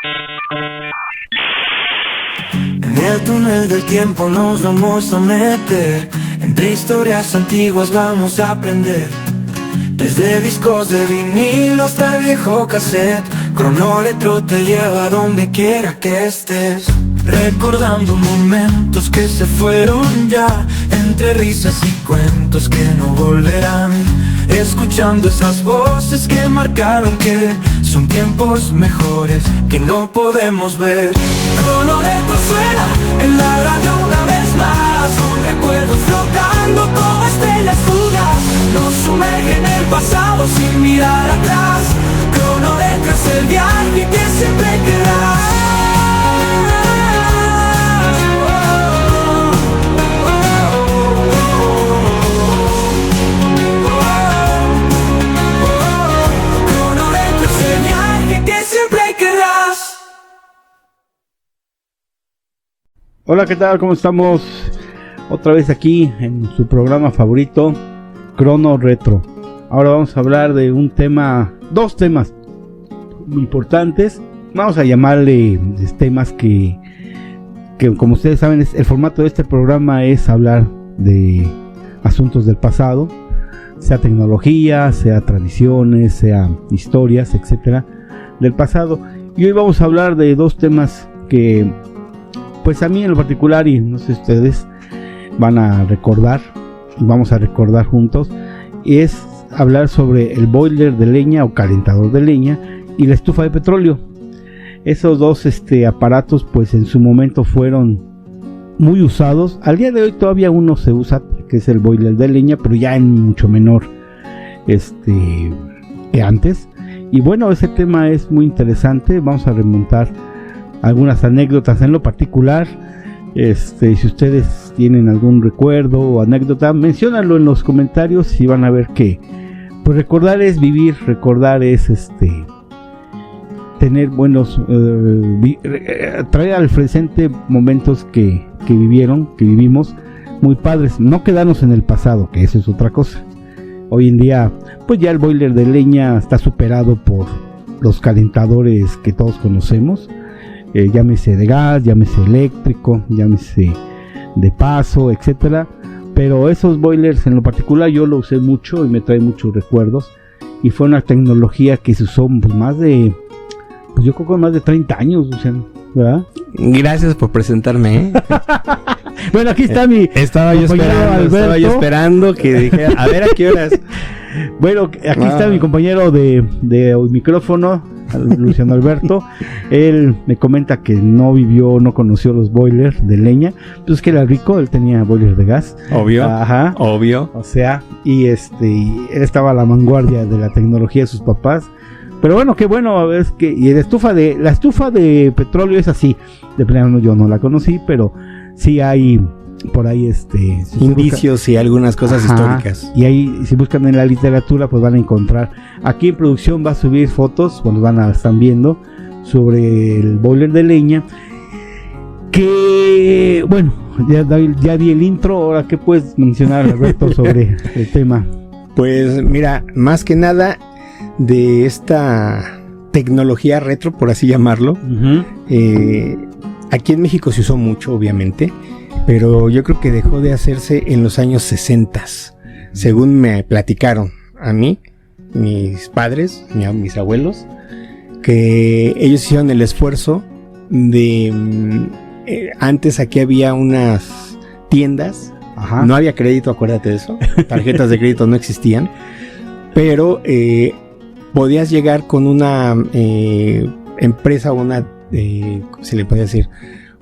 En el túnel del tiempo nos vamos a meter, entre historias antiguas vamos a aprender. Desde discos de vinilo hasta el viejo cassette, Cronómetro te lleva donde quiera que estés. Recordando momentos que se fueron ya, entre risas y cuentos que no volverán. Escuchando esas voces que marcaron que son tiempos mejores que no podemos ver. Cronómetro suena en la radio una vez más, un recuerdo flotando como estrellas fugas. Nos sumerge en el pasado sin mirar atrás. Cronómetro es el viaje que siempre quedará. Hola, ¿qué tal? ¿Cómo estamos? Otra vez aquí en su programa favorito, Crono Retro. Ahora vamos a hablar de dos temas muy importantes. Vamos a llamarle temas que como ustedes saben, el formato de este programa es hablar de asuntos del pasado, sea tecnología, sea tradiciones, sea historias, etcétera, del pasado. Y hoy vamos a hablar de dos temas que, pues a mí en lo particular, y no sé si ustedes van a recordar, vamos a recordar juntos, es hablar sobre el boiler de leña o calentador de leña y la estufa de petróleo. Esos dos aparatos pues en su momento fueron muy usados. Al día de hoy todavía uno se usa, que es el boiler de leña, pero ya en mucho menor que antes. Y bueno, ese tema es muy interesante. Vamos a remontar algunas anécdotas en lo particular. Si ustedes tienen algún recuerdo o anécdota, menciónalo en los comentarios y van a ver que pues recordar es vivir, recordar es tener buenos traer al presente momentos que vivimos muy padres, no quedarnos en el pasado, que eso es otra cosa. Hoy en día pues ya el boiler de leña está superado por los calentadores que todos conocemos. Llámese de gas, llámese eléctrico, llámese de paso, etcétera. Pero esos boilers en lo particular yo lo usé mucho y me trae muchos recuerdos. Y fue una tecnología que se usó pues yo creo que más de 30 años, ¿verdad? Gracias por presentarme, Bueno, aquí está mi estaba yo esperando que dijera, a ver a qué horas. Bueno, aquí está mi compañero de micrófono, Luciano Alberto. Él me comenta que no conoció los boilers de leña. Pues es que era rico, él tenía boilers de gas. Obvio. Ajá. Obvio. O sea, y él estaba a la vanguardia de la tecnología de sus papás. Pero bueno, qué bueno es que y la estufa de petróleo es así. De plano yo no la conocí, pero sí hay por ahí indicios y algunas cosas históricas. Y ahí si buscan en la literatura pues van a encontrar. Aquí en producción va a subir fotos, cuando están viendo, sobre el boiler de leña. Que bueno, ya di el intro. Ahora, ¿qué puedes mencionar, Alberto, sobre el tema? Pues mira, más que nada de esta tecnología retro, por así llamarlo. Uh-huh. Aquí en México se usó mucho, obviamente, pero yo creo que dejó de hacerse en los años 60, según me platicaron a mí, mis padres, mis abuelos, que ellos hicieron el esfuerzo de... antes aquí había unas tiendas. Ajá. No había crédito, acuérdate de eso, tarjetas de crédito no existían, pero podías llegar con una empresa o una, ¿cómo se le puede decir?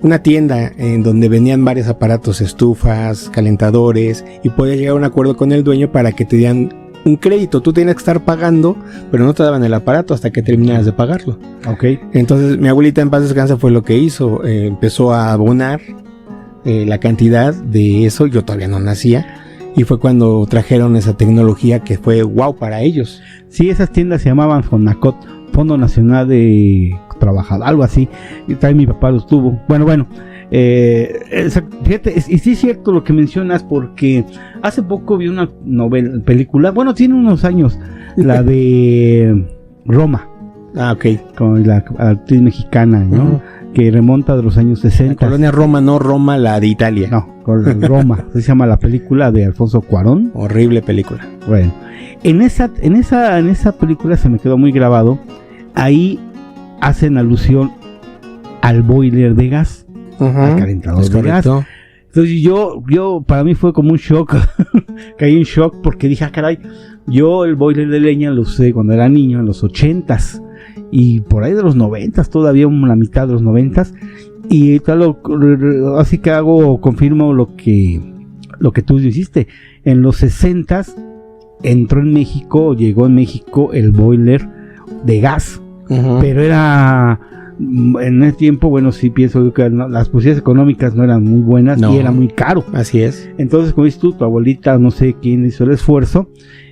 Una tienda en donde venían varios aparatos, estufas, calentadores, y podías llegar a un acuerdo con el dueño para que te dieran un crédito. Tú tenías que estar pagando, pero no te daban el aparato hasta que terminaras de pagarlo. Okay. Entonces mi abuelita en paz descanse fue lo que hizo, empezó a abonar la cantidad de eso. Yo todavía no nacía. Y fue cuando trajeron esa tecnología que fue wow para ellos. Sí, esas tiendas se llamaban Fonacot, Fondo Nacional de Trabajador, algo así. Y también mi papá los tuvo. Bueno. Fíjate, y sí es cierto lo que mencionas, porque hace poco vi una película, bueno, tiene unos años, la de Roma. Ah, ok. con la actriz mexicana, ¿no? Que remonta de los años 60. La colonia Roma, no Roma, la de Italia. No, con Roma. Se llama la película de Alfonso Cuarón. Horrible película. Bueno, en esa película se me quedó muy grabado. Ahí hacen alusión al boiler de gas, al calentador de gas. Entonces yo para mí fue como un shock, caí en shock porque dije, caray, yo el boiler de leña lo usé cuando era niño en los 80s y por ahí de los 90s, todavía la mitad de los 90s, y tal, así que confirmo lo que tú hiciste. En los 60s llegó en México el boiler de gas, pero era... En ese tiempo, bueno, sí pienso que las posibilidades económicas no eran muy buenas y era muy caro. Así es. Entonces, como dices tú, tu abuelita, no sé quién hizo el esfuerzo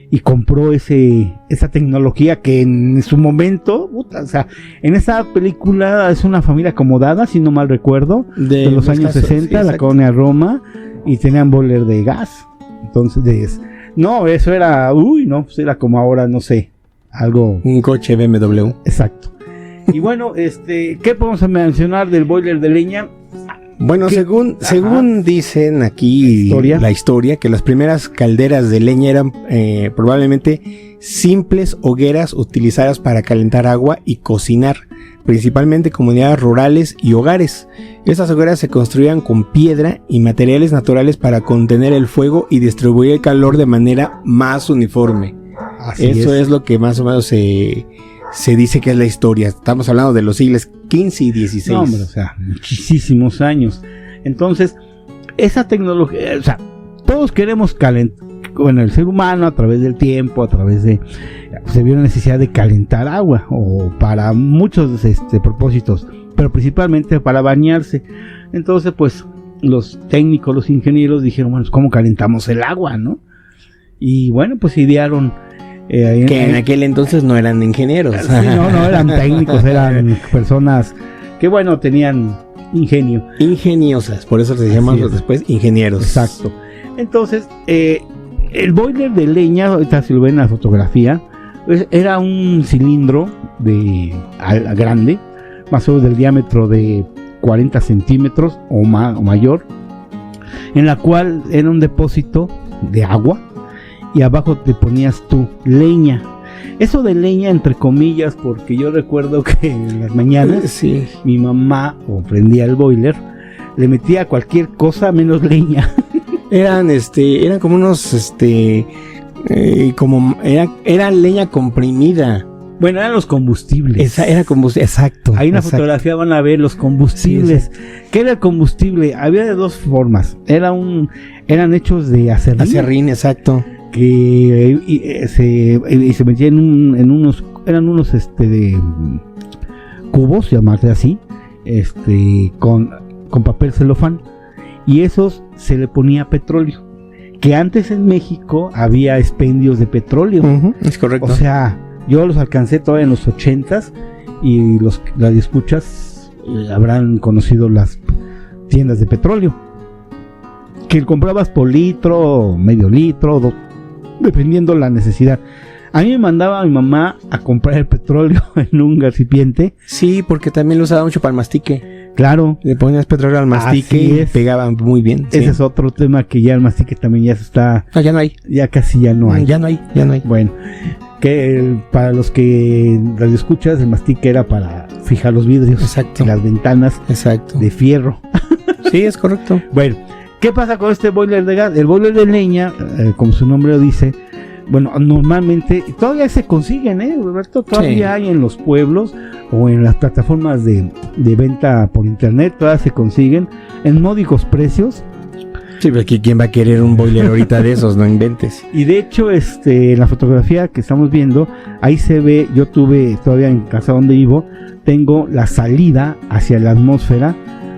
y compró esa tecnología que en su momento, o sea, en esa película es una familia acomodada, si no mal recuerdo, de los años 60, sí, la colonia Roma, y tenían boiler de gas. Entonces, no, eso era, pues era como ahora, no sé, algo... Un coche BMW. Exacto. Y bueno, ¿qué podemos mencionar del boiler de leña? Bueno, según dicen aquí la historia, que las primeras calderas de leña eran probablemente simples hogueras utilizadas para calentar agua y cocinar, principalmente comunidades rurales y hogares. Estas hogueras se construían con piedra y materiales naturales para contener el fuego y distribuir el calor de manera más uniforme. Eso es lo que más o menos se dice que es la historia. Estamos hablando de los siglos XV y XVI. No, hombre, o sea, muchísimos años. Entonces, esa tecnología, o sea, todos queremos calentar. Bueno, el ser humano a través del tiempo, se vio la necesidad de calentar agua, o para muchos propósitos, pero principalmente para bañarse. Entonces, pues, los técnicos, los ingenieros dijeron, bueno, ¿cómo calentamos el agua, no? Y bueno, pues idearon... que en aquel entonces no eran ingenieros. Sí, no eran técnicos, eran personas que, bueno, tenían ingenio. Ingeniosas, por eso se llaman después ingenieros. Exacto. Entonces, el boiler de leña, ahorita si lo ven en la fotografía, era un cilindro grande, más o menos del diámetro de 40 centímetros o mayor, en la cual era un depósito de agua. Y abajo te ponías tu leña. Eso de leña entre comillas, porque yo recuerdo que en las mañanas mi mamá prendía el boiler, le metía cualquier cosa menos leña. Eran como unos era leña comprimida. Bueno, eran los combustibles. Era combustible, exacto. Hay una fotografía, van a ver los combustibles. Sí, ¿qué era el combustible? Había de dos formas. Eran hechos de acerrín. Acerrín, exacto. Que se metían en unos de cubos, llamarse así, con papel celofán, y esos se le ponía petróleo, que antes en México había expendios de petróleo. Es correcto. O sea, yo los alcancé todavía en los 80s, y las escuchas habrán conocido las tiendas de petróleo, que comprabas por litro, medio litro, dependiendo la necesidad. A mí me mandaba mi mamá a comprar el petróleo en un recipiente. Sí, porque también lo usaba mucho para el mastique. Claro. Le ponías petróleo al mastique y pegaba muy bien. Ese es otro tema, que ya el mastique también ya se está... No, ya no hay. Ya casi ya no hay. Ya no hay. Bueno, que para los que radio escuchas, el mastique era para fijar los vidrios. Exacto. Y las ventanas. Exacto. De fierro. Sí, es correcto. Bueno, ¿qué pasa con este boiler de gas? El boiler de leña, como su nombre lo dice, bueno, normalmente todavía se consiguen, Roberto, todavía hay en los pueblos o en las plataformas de venta por internet, todavía se consiguen en módicos precios. Sí, pero ¿quién va a querer un boiler ahorita de esos? No inventes. Y de hecho, en la fotografía que estamos viendo, ahí se ve, yo tuve todavía en casa donde vivo, tengo la salida hacia la atmósfera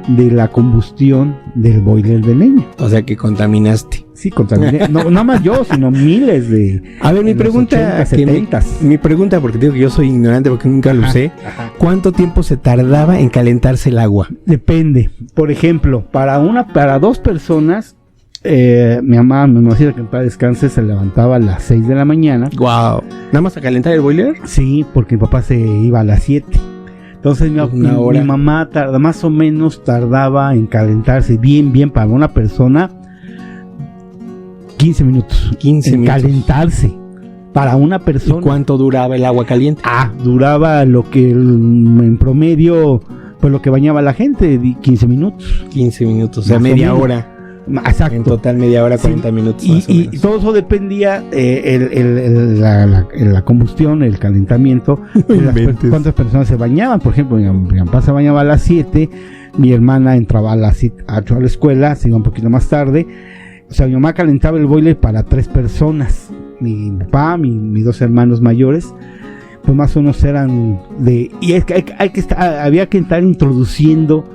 de la combustión del boiler de leña. O sea que contaminaste. Sí, contaminé. No nada más yo, sino miles de... A ver, mi pregunta, 80, mi pregunta, porque digo que yo soy ignorante porque nunca lo usé. Ajá. ¿Cuánto tiempo se tardaba en calentarse el agua? Depende. Por ejemplo, para dos personas, mi mamá decía que en paz descanse, se levantaba a las 6 de la mañana. Wow. ¿Nada más a calentar el boiler? Sí, porque mi papá se iba a las 7. Entonces mi mamá más o menos tardaba en calentarse bien para una persona 15 minutos. 15 en minutos. Calentarse para una persona. ¿Y cuánto duraba el agua caliente? Duraba lo que en promedio, pues lo que bañaba la gente, 15 minutos. 15 minutos, o sea, Más o media menos. hora. Exacto. En total media hora, 40 minutos más o Y menos. todo eso dependía la combustión, el calentamiento, de cuántas personas se bañaban. Por ejemplo, mi papá se bañaba a las 7, mi hermana entraba a las 8 a la escuela, se iba un poquito más tarde. O sea, mi mamá calentaba el boiler para 3 personas. Mi papá, mis 2 hermanos mayores, pues más o menos eran de... Y es que había que estar introduciendo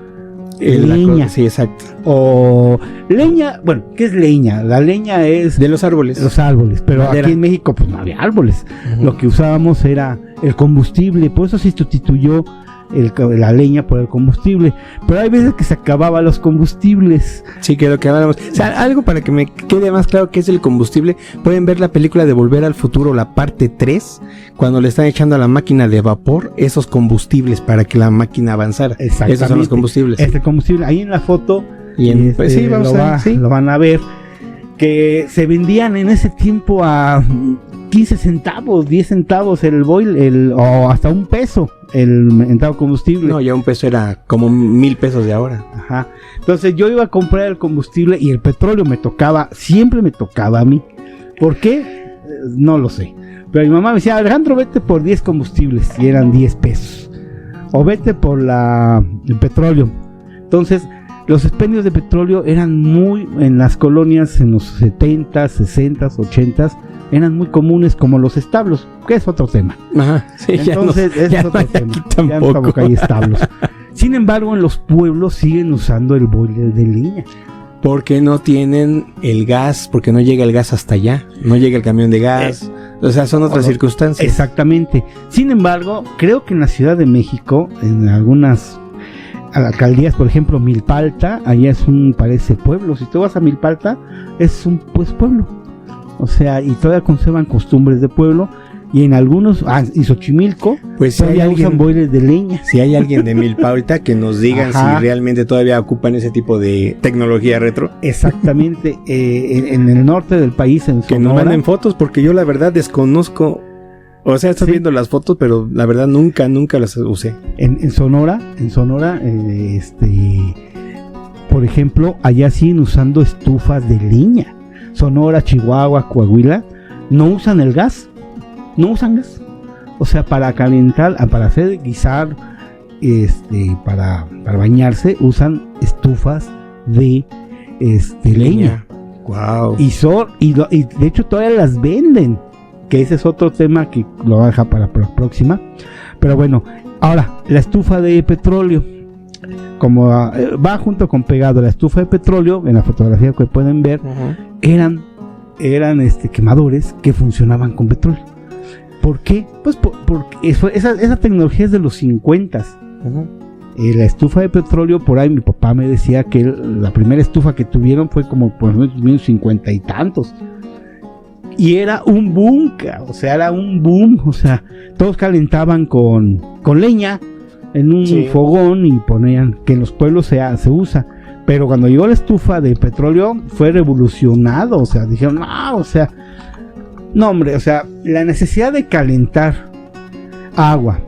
leña. Sí, exacto. O leña, bueno, ¿qué es leña? La leña es de los árboles. Los árboles, pero Madera. Aquí en México pues no había árboles. Uh-huh. Lo que usábamos era el combustible, por eso se sustituyó la leña por el combustible. Pero hay veces que se acababan los combustibles. Sí, que lo que hablamos. O sea, algo para que me quede más claro qué es el combustible. Pueden ver la película de Volver al Futuro, la parte 3, cuando le están echando a la máquina de vapor esos combustibles para que la máquina avanzara. Esos son los combustibles. Este combustible, ahí en la foto, y pues sí, lo van a ver, que se vendían en ese tiempo a 15 centavos, 10 centavos el boil, o hasta $1 el entrado combustible. No, ya $1 era como 1,000 pesos de ahora. Ajá. Entonces yo iba a comprar el combustible y el petróleo siempre me tocaba a mí. ¿Por qué? No lo sé. Pero mi mamá me decía, Alejandro, vete por 10 combustibles, y eran 10 pesos. O vete por el petróleo. Entonces, los expendios de petróleo eran muy, en las colonias, en los 70s, 60s, 80s, eran muy comunes, como los establos, que es otro tema. Ajá, sí. Entonces, ese es otro tema. Ya tampoco hay establos. Sin embargo, en los pueblos siguen usando el boiler de leña. Porque no tienen el gas, porque no llega el gas hasta allá, no llega el camión de gas, o sea, son otras circunstancias. Exactamente. Sin embargo, creo que en la Ciudad de México, en algunas alcaldías, por ejemplo, Milpalta, allá parece pueblo. Si tú vas a Milpalta, es un pueblo. O sea, y todavía conservan costumbres de pueblo. Y en algunos, y Xochimilco, pues todavía usan boilers de leña. Si hay alguien de Milpalta que nos digan si realmente todavía ocupan ese tipo de tecnología retro. Exactamente. En el norte del país, en Sonora. Que nos manden fotos, porque yo la verdad desconozco. O sea, estoy viendo las fotos, pero la verdad nunca las usé. En Sonora, por ejemplo, allá siguen usando estufas de leña. Sonora, Chihuahua, Coahuila, no usan el gas. No usan gas. O sea, para calentar, para hacer guisar, para bañarse, usan estufas de leña. Wow. Y de hecho todavía las venden. Que ese es otro tema que lo voy a dejar para la próxima. Pero bueno, ahora, la estufa de petróleo. Como va junto con pegado la estufa de petróleo, en la fotografía que pueden ver, eran quemadores que funcionaban con petróleo. ¿Por qué? Pues porque esa tecnología es de los 50s. La estufa de petróleo, por ahí mi papá me decía que la primera estufa que tuvieron fue como por los 50 y tantos. Y era un boom, o sea, todos calentaban con leña en un fogón y ponían, que en los pueblos se usa. Pero cuando llegó la estufa de petróleo fue revolucionado, o sea, dijeron, no hombre, o sea, la necesidad de calentar agua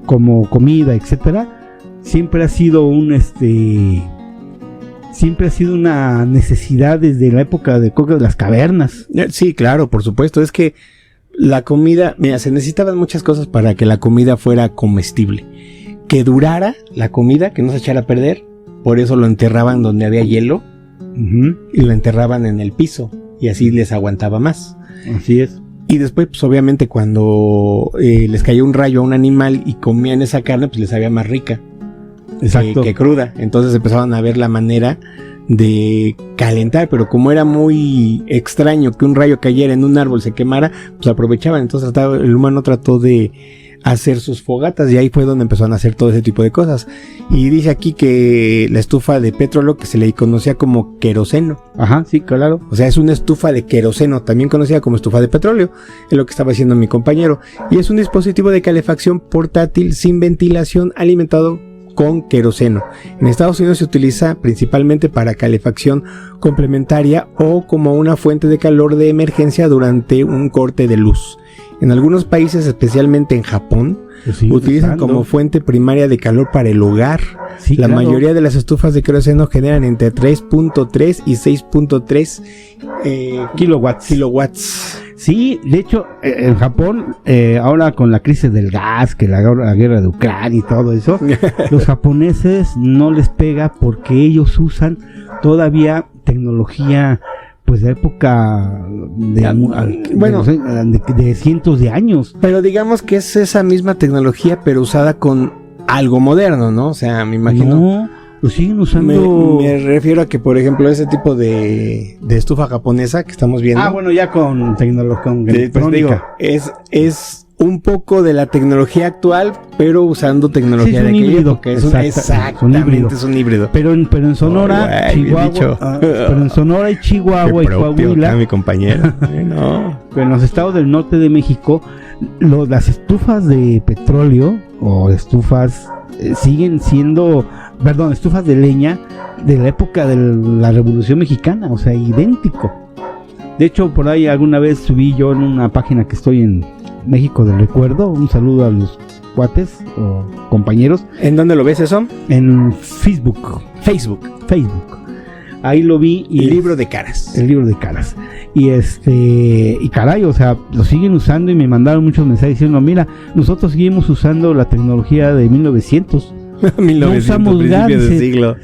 como comida, etcétera, siempre ha sido una necesidad desde la época de las cavernas. Sí, claro, por supuesto. Es que la comida, mira, se necesitaban muchas cosas para que la comida fuera comestible. Que durara la comida, que no se echara a perder. Por eso lo enterraban donde había hielo. Y lo enterraban en el piso. Y así les aguantaba más. Así es. Y después, pues obviamente cuando les caía un rayo a un animal y comían esa carne, pues les sabía más rica. Exacto. Que cruda. Entonces empezaban a ver la manera de calentar, pero como era muy extraño que un rayo cayera en un árbol, se quemara, pues aprovechaban. Entonces el humano trató de hacer sus fogatas, y ahí fue donde empezaron a hacer todo ese tipo de cosas. Y dice aquí que la estufa de petróleo, que se le conocía como queroseno. Ajá, sí, claro. O sea, es una estufa de queroseno, también conocida como estufa de petróleo, es lo que estaba diciendo mi compañero. Y es un dispositivo de calefacción portátil sin ventilación alimentado con queroseno. En Estados Unidos se utiliza principalmente para calefacción complementaria o como una fuente de calor de emergencia durante un corte de luz. En algunos países, especialmente en Japón, utilizan como fuente primaria de calor para el hogar. Sí, la claro. mayoría de las estufas de queroseno generan entre 3.3 y 6.3 kilowatts. Sí, de hecho, en Japón, ahora con la crisis del gas, que la guerra de Ucrania y todo eso, los japoneses no les pega porque ellos usan todavía tecnología, pues de época de cientos de años. Pero digamos que es esa misma tecnología, pero usada con algo moderno, ¿no? O sea, me imagino. No, lo siguen usando. Me refiero a que, por ejemplo, ese tipo de estufa japonesa que estamos viendo. Ah, bueno, ya con tecnología, con electrónica. Es un poco de la tecnología actual, pero usando tecnología de aquella época. Exactamente, es un híbrido. Pero en Sonora, Chihuahua, pero en Sonora y Chihuahua y Coahuila, mi compañero. No. En los estados del norte de México, las estufas de petróleo o estufas siguen siendo, estufas de leña de la época de la Revolución Mexicana, o sea, idéntico. De hecho, por ahí alguna vez subí yo en una página que estoy en México del Recuerdo, un saludo a los cuates o compañeros. ¿En dónde lo ves eso? En Facebook. Ahí lo vi. Y el libro de caras. Y caray, o sea, lo siguen usando y me mandaron muchos mensajes diciendo, mira, nosotros seguimos usando la tecnología de 1900. 1900, no usamos principios de siglo.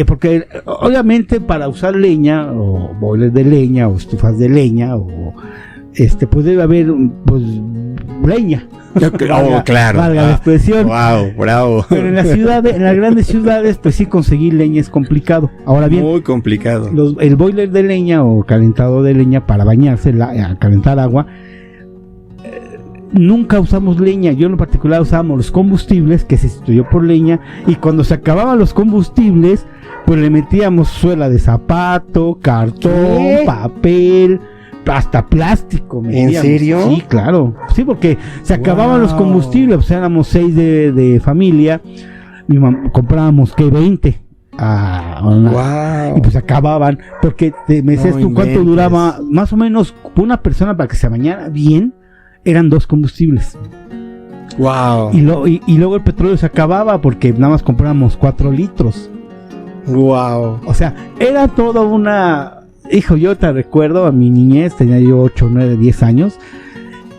Porque obviamente para usar leña o boilers de leña o estufas de leña o pues debe haber pues leña. Claro. Valga la expresión. Wow, bravo. Pero en las grandes ciudades, pues sí, conseguir leña es complicado. Ahora bien, muy complicado. El boiler de leña o calentado de leña para bañarse, calentar agua, nunca usamos leña. Yo en lo particular usábamos los combustibles, que se sustituyó por leña, y cuando se acababan los combustibles, pues le metíamos suela de zapato, cartón, papel, hasta plástico. ¿En serio? Sí, claro. Sí, porque se acababan los combustibles, pues éramos 6 de familia, comprábamos 20 y pues acababan, porque me decías tú cuánto duraba, más o menos una persona para que se bañara bien, eran 2 combustibles. Wow. Y luego el petróleo se acababa porque nada más comprábamos 4 litros. Wow. O sea, era toda una... Hijo, yo te recuerdo a mi niñez, tenía yo 8, 9, 10 años,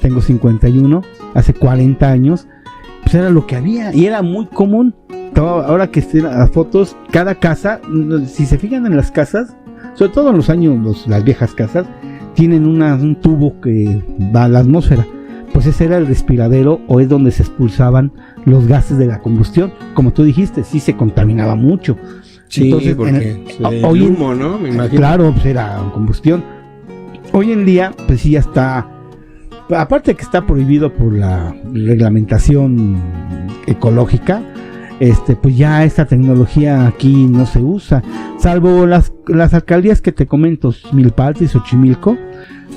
tengo 51, hace 40 años, pues era lo que había y era muy común. Ahora que estén las fotos, cada casa, si se fijan en las casas, sobre todo en los años, las viejas casas, tienen un tubo que va a la atmósfera. Pues ese era el respiradero, o es donde se expulsaban los gases de la combustión. Como tú dijiste, sí se contaminaba mucho. Sí, entonces, porque el humo, ¿no? Me imagino. Claro, pues era combustión. Hoy en día, pues sí ya está, aparte de que está prohibido por la reglamentación ecológica, pues ya esta tecnología aquí no se usa, salvo las alcaldías que te comento, Milpalta y Xochimilco.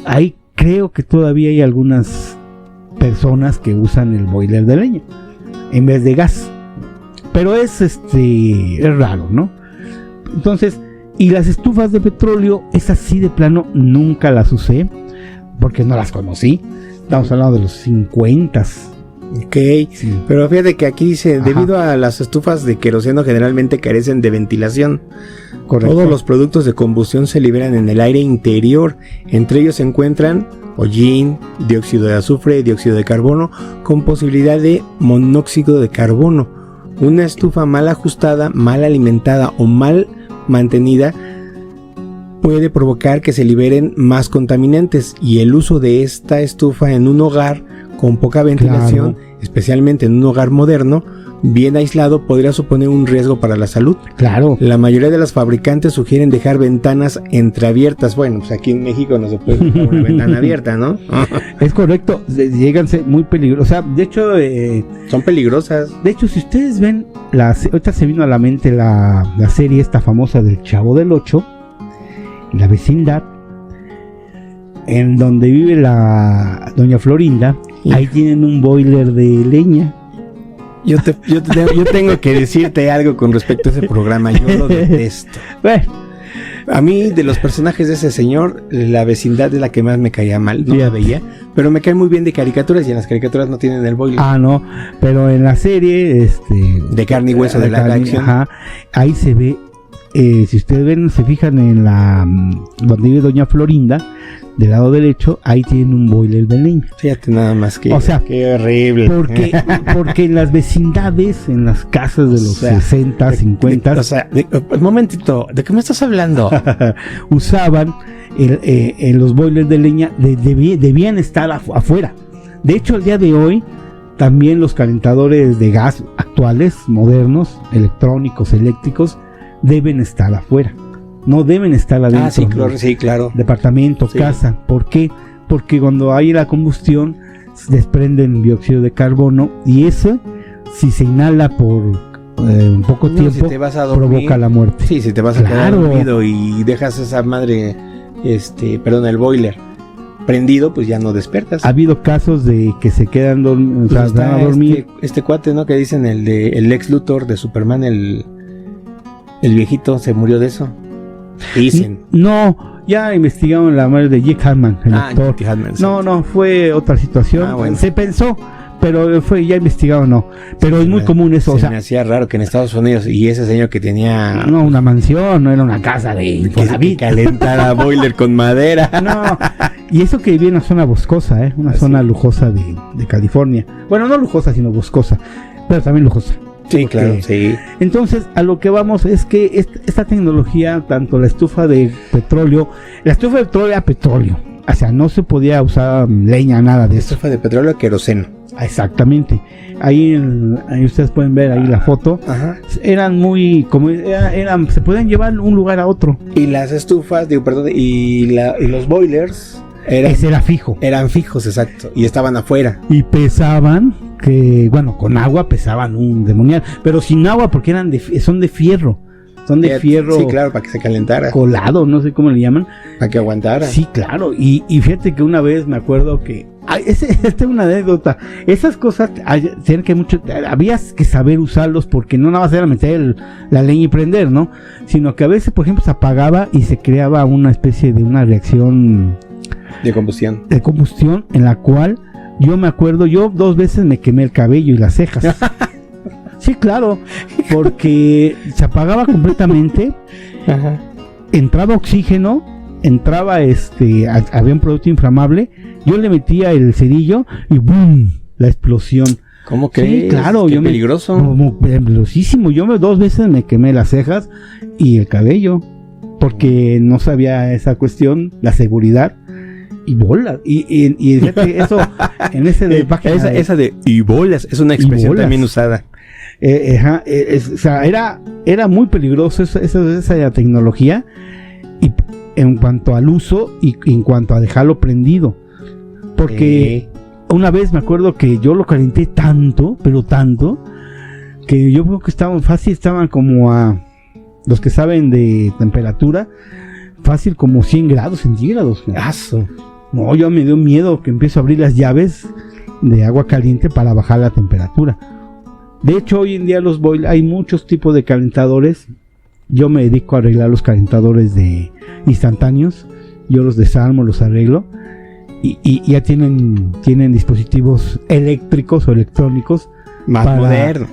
Ahí creo que todavía hay algunas personas que usan el boiler de leña en vez de gas, pero es raro, ¿no? Entonces, y las estufas de petróleo, esas sí de plano nunca las usé porque no las conocí. Estamos hablando de los 50s. Ok, sí. Pero fíjate que aquí dice, debido a las estufas de queroseno generalmente carecen de ventilación. Correcto. Todos los productos de combustión se liberan en el aire interior. Entre ellos se encuentran hollín, dióxido de azufre, dióxido de carbono, con posibilidad de monóxido de carbono. Una estufa mal ajustada, mal alimentada o mal mantenida puede provocar que se liberen más contaminantes, y el uso de esta estufa en un hogar con poca ventilación, especialmente en un hogar moderno, bien aislado, podría suponer un riesgo para la salud. Claro. La mayoría de los fabricantes sugieren dejar ventanas entreabiertas. Bueno, pues aquí en México no se puede dejar una ventana abierta, ¿no? Es correcto, llegan a ser muy peligrosos. O sea, de hecho... son peligrosas. De hecho, si ustedes ven, ahorita se vino a la mente la serie esta famosa del Chavo del Ocho, La Vecindad, en donde vive la doña Florinda, ahí tienen un boiler de leña. Yo tengo que decirte algo con respecto a ese programa. Yo lo detesto. Bueno, a mí, de los personajes de ese señor, La Vecindad es la que más me caía mal. No la veía, pero me cae muy bien de caricaturas, y en las caricaturas no tienen el boiler. Ah, no, pero en la serie de carne y hueso de la acción, ahí se ve, si ustedes ven, se fijan en donde vive doña Florinda, del lado derecho, ahí tienen un boiler de leña. Fíjate nada más que... O sea, qué horrible. Porque en las vecindades, en las casas de los 60, 50... O sea, un momentito, ¿de qué me estás hablando? Usaban los boilers de leña, debían estar afuera. De hecho, el día de hoy, también los calentadores de gas actuales, modernos, electrónicos, eléctricos, deben estar afuera. No deben estar adentro. Sí, claro. Departamento, casa. ¿Por qué? Porque cuando hay la combustión desprenden dióxido de carbono, y eso, si se inhala por un poco tiempo, si te vas a dormir, provoca la muerte. Sí, si te vas a quedar dormido y dejas esa madre, el boiler prendido, pues ya no despiertas. Ha habido casos de que se quedan van a dormir. Este cuate, ¿no? Que dicen el Lex Luthor de Superman, el viejito, se murió de eso. Dicen. No, ya investigaron la muerte de Jack Hartman, el actor. Jack Hartman, sí. No, fue otra situación. Bueno. Se pensó, pero ya investigado, no. Pero es muy común eso. Me hacía raro que en Estados Unidos, y ese señor que tenía... No, una mansión, no era una casa de que calentara boiler con madera. No, y eso que vivía en una zona boscosa, una zona lujosa de California. Bueno, no lujosa, sino boscosa, pero también lujosa. Sí, claro, sí. Entonces, a lo que vamos es que esta tecnología, tanto la estufa de petróleo era petróleo. O sea, no se podía usar leña, nada de eso. Estufa de petróleo, queroseno. Exactamente. Ahí ustedes pueden ver ahí la foto. Ajá. Eran muy, se podían llevar de un lugar a otro. Y las estufas, y los boilers... Ese era fijo. Eran fijos, exacto. Y estaban afuera. Y pesaban, con agua pesaban un demonial. Pero sin agua, porque son de fierro. Son de fierro. Sí, claro, para que se calentara. Colado, no sé cómo le llaman. Para que aguantara. Sí, claro. Y fíjate que una vez me acuerdo que... Esta es una anécdota. Esas cosas, habías que saber usarlos, porque no nada más era meter la leña y prender, ¿no? Sino que a veces, por ejemplo, se apagaba y se creaba una especie de una reacción... De combustión. En la cual yo me acuerdo, 2 veces me quemé el cabello y las cejas. Sí, claro, porque se apagaba completamente. Ajá. Entraba oxígeno, había un producto inflamable, yo le metía el cerillo y ¡boom! La explosión. ¿Cómo que? Sí, claro. Qué peligroso. Peligrosísimo. 2 veces me quemé las cejas y el cabello, porque no sabía esa cuestión, la seguridad. Y bolas, y fíjate, eso en ese de página esa de y bolas es una expresión también usada. O sea, era muy peligroso esa tecnología, y en cuanto al uso y en cuanto a dejarlo prendido, porque una vez me acuerdo que yo lo calenté tanto, pero tanto, que yo creo que estaban como a los que saben de temperatura, fácil como 100 grados centígrados. No, yo me dio miedo que empiezo a abrir las llaves de agua caliente para bajar la temperatura. De hecho, hoy en día hay muchos tipos de calentadores. Yo me dedico a arreglar los calentadores de instantáneos. Yo los desarmo, los arreglo. Y ya tienen dispositivos eléctricos o electrónicos más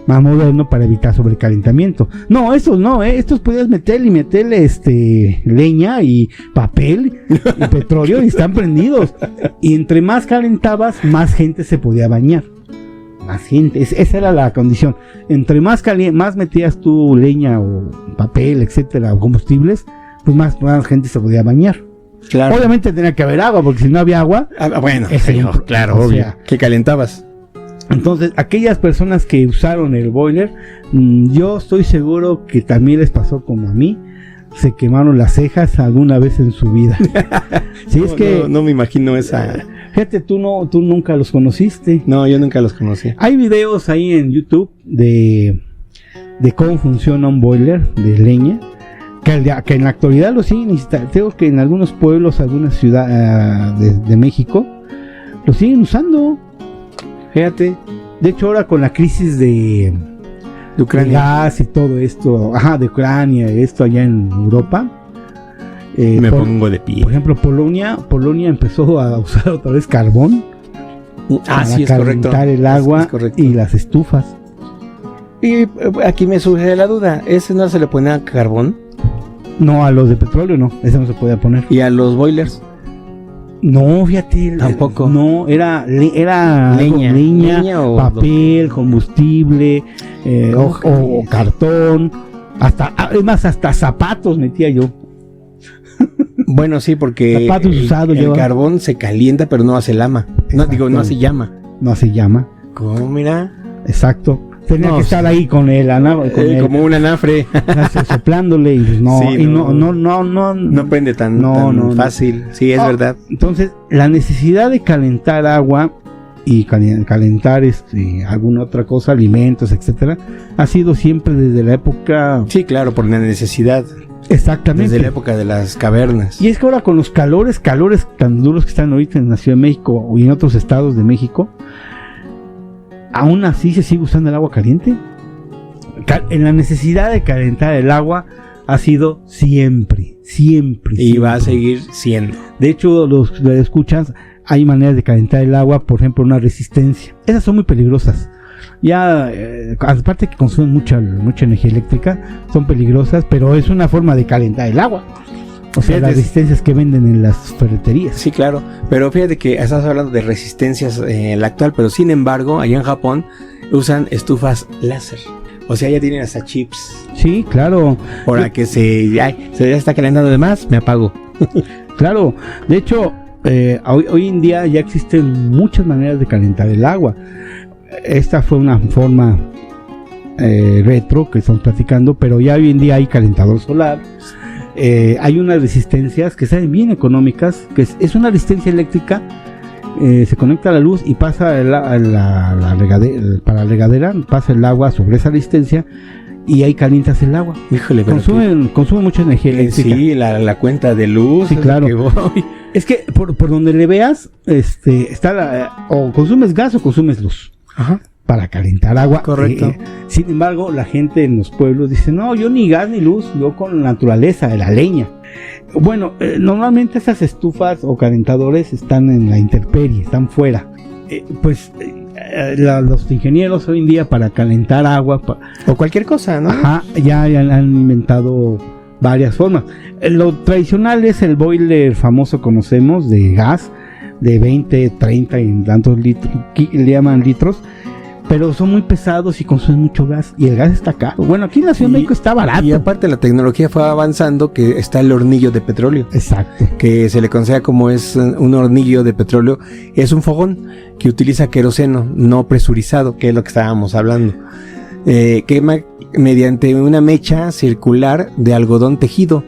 moderno para evitar sobrecalentamiento. No, estos no, estos podías meterle leña y papel y petróleo y están prendidos. Y entre más calentabas, más gente se podía bañar. Más gente, esa era la condición. Entre más metías tú leña o papel, etcétera, o combustibles, pues más gente se podía bañar. Claro. Obviamente tenía que haber agua, porque si no había agua, Bueno, claro, o obvio. sea, ¿Qué calentabas? entonces, aquellas personas que usaron el boiler, yo estoy seguro que también les pasó como a mí, se quemaron las cejas alguna vez en su vida. Si es que, no me imagino esa. fíjate, tú nunca los conociste. No, yo nunca los conocí. Hay videos ahí en YouTube de cómo funciona un boiler de leña, que en la actualidad lo siguen instalando. Tengo que en algunos pueblos, algunas ciudades de México, lo siguen usando. Fíjate, De hecho, ahora con la crisis de Ucrania. gas y todo esto, de Ucrania, esto allá en Europa, Me pongo de pie. por ejemplo, Polonia empezó a usar otra vez carbón para Sí, es correcto. calentar el agua Es correcto. y las estufas. Y aquí me surge la duda, ¿ese no se le pone a carbón? No, a los de petróleo no, ese no se podía poner. ¿Y a los boilers? No, fíjate, Tampoco. No, era Leña. leña, o papel, combustible, o cartón, hasta zapatos metía yo. Bueno, sí, porque Zapatos usados el lleva. carbón se calienta, pero no hace llama. No, digo, no hace llama. No se llama, ¿Cómo, mira? exacto. Tenía No, que estar sí. ahí con el Como un anafre. soplándole y no, Sí, y no. No prende tan No. fácil. Sí, es verdad. Entonces, la necesidad de calentar agua y calentar alguna otra cosa, alimentos, etcétera, ha sido siempre desde la época. Sí, claro, por la necesidad. Exactamente. Desde la época de las cavernas. Y es que ahora con los calores tan duros que están ahorita en la Ciudad de México y en otros estados de México, aún así se sigue usando el agua caliente. En la necesidad de calentar el agua ha sido siempre. Y va a seguir siendo. De hecho, los escuchas, hay maneras de calentar el agua, por ejemplo, una resistencia. Esas son muy peligrosas. Ya, aparte que consumen mucha energía eléctrica, son peligrosas, pero es una forma de calentar el agua. O sea, las resistencias que venden en las ferreterías. Sí, claro. Pero fíjate que estás hablando de resistencias en la actual, pero sin embargo, allá en Japón usan estufas láser. O sea, ya tienen hasta chips. Sí, claro. Para que se ya está calentando de más, me apago. Claro. De hecho, hoy en día ya existen muchas maneras de calentar el agua. Esta fue una forma retro que estamos platicando, pero ya hoy en día hay calentador solar. Hay unas resistencias que salen bien económicas, que es una resistencia eléctrica, se conecta a la luz y pasa para la regadera, pasa el agua sobre esa resistencia y ahí calientas el agua. Híjole, pero Consume mucha energía eléctrica. sí, la cuenta de luz. Sí, claro. Que voy. Es que por donde le veas, está o consumes gas o consumes luz. Ajá. Para calentar agua. Correcto. Sin embargo, la gente en los pueblos dice, no, yo ni gas ni luz, yo con la naturaleza, de la leña. Bueno, normalmente esas estufas o calentadores están en la intemperie, están fuera. Los ingenieros hoy en día para calentar agua O cualquier cosa, ¿no? ya han inventado varias formas. Lo tradicional es el boiler famoso, conocemos, de gas, de 20, 30 y tantos litros, le llaman litros, pero son muy pesados y consumen mucho gas, y el gas está caro. Bueno, aquí en la Ciudad de México está barato. Y aparte la tecnología fue avanzando, que está el hornillo de petróleo. Exacto. Que se le considera como es un hornillo de petróleo. Es un fogón que utiliza queroseno no presurizado, que es lo que estábamos hablando. Quema mediante una mecha circular de algodón tejido,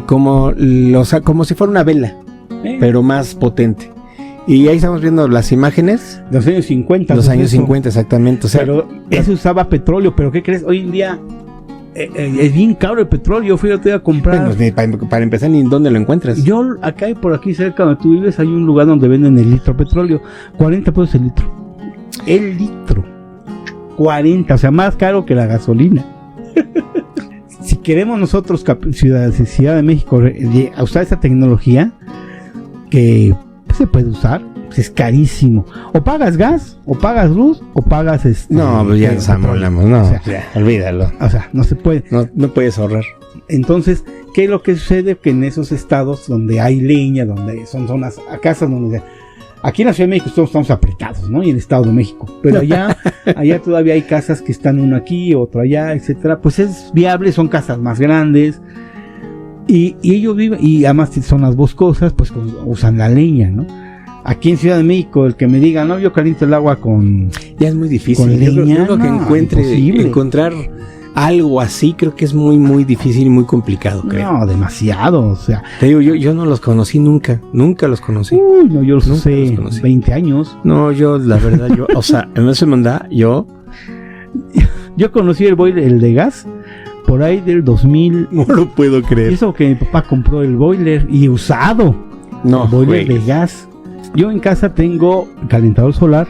como si fuera una vela, pero más potente. Y ahí estamos viendo las imágenes. Los años 50. Los años 50, exactamente. O sea, pero eso usaba petróleo, pero ¿qué crees? Hoy en día es bien caro el petróleo. Yo fui a comprar. Bueno, para empezar, ¿ni dónde lo encuentras? Yo acá y por aquí cerca donde tú vives hay un lugar donde venden el litro de petróleo. 40 pesos el litro. El litro. 40, o sea, más caro que la gasolina. Si queremos nosotros, Ciudad de México, usar esa tecnología que se puede usar, pues es carísimo. O pagas gas, o pagas luz, o pagas No, pues ya nos amolamos, no. O sea, olvídalo. O sea, no se puede. No puedes ahorrar. Entonces, ¿qué es lo que sucede? Que en esos estados donde hay leña, donde son zonas, casas donde... Aquí en la Ciudad de México todos estamos apretados, ¿no? Y en el Estado de México. Pero allá todavía hay casas que están uno aquí, otro allá, etcétera. Pues es viable, son casas más grandes. Y ellos viven, y además son las boscosas, pues usan la leña, ¿no? Aquí en Ciudad de México, el que me diga, no, yo caliento el agua con... Ya es muy difícil. Con leña, yo creo que encontrar algo así, creo que es muy, muy difícil y muy complicado, creo. No, demasiado, o sea... Te digo, yo no los conocí nunca los conocí. Uy, no, yo los usé 20 años. No, yo, la verdad, o sea, en esa manda, yo conocí el boiler, el de gas, por ahí del 2000. No lo puedo creer. Eso que mi papá compró el boiler y usado. No, el boiler de gas. Yo en casa tengo calentador solar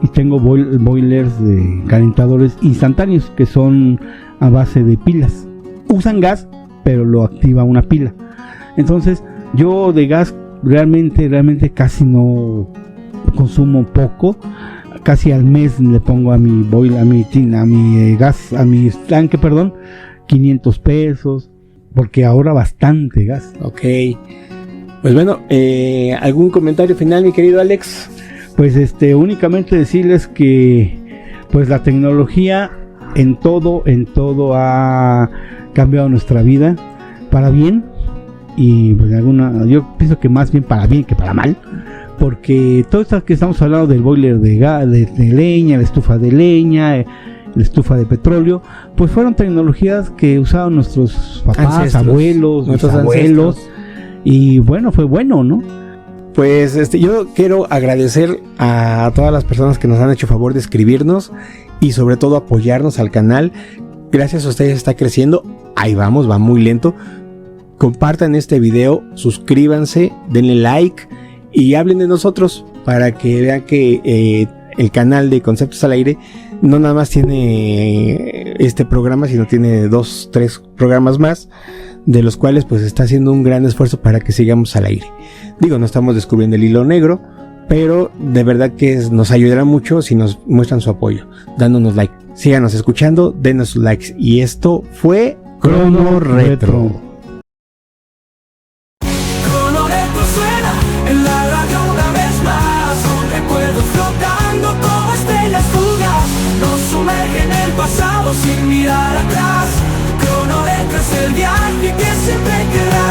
y tengo boilers de calentadores instantáneos que son a base de pilas. Usan gas, pero lo activa una pila. Entonces, yo de gas realmente casi no consumo poco. Casi al mes le pongo a mi boiler, a mi tanque, 500 pesos, porque ahorra bastante gas. Ok. Pues bueno, ¿algún comentario final, mi querido Alex? Pues únicamente decirles que pues la tecnología en todo ha cambiado nuestra vida para bien, y pues yo pienso que más bien para bien que para mal, porque todo esto que estamos hablando del boiler de gas, de leña, la estufa de leña, la estufa de petróleo, pues fueron tecnologías que usaban nuestros papás, ancestros, abuelos, nuestros abuelos, y bueno, fue bueno, ¿no? Pues yo quiero agradecer a todas las personas que nos han hecho favor de escribirnos y sobre todo apoyarnos al canal. Gracias a ustedes está creciendo. Ahí vamos, va muy lento. Compartan este video, suscríbanse, denle like y hablen de nosotros para que vean que el canal de Conceptos al Aire no nada más tiene este programa, sino tiene 2, 3 programas más, de los cuales pues está haciendo un gran esfuerzo para que sigamos al aire. Digo, no estamos descubriendo el hilo negro, pero de verdad que nos ayudará mucho si nos muestran su apoyo, dándonos like. Síganos escuchando, denos sus likes. Y esto fue Crono Retro. Crono Retro suena en la radio una vez más. Un recuerdo flotando como estrellas fugas. Nos sumerge en el pasado sin mirar atrás. Crono Retro es el viaje que siempre quedará.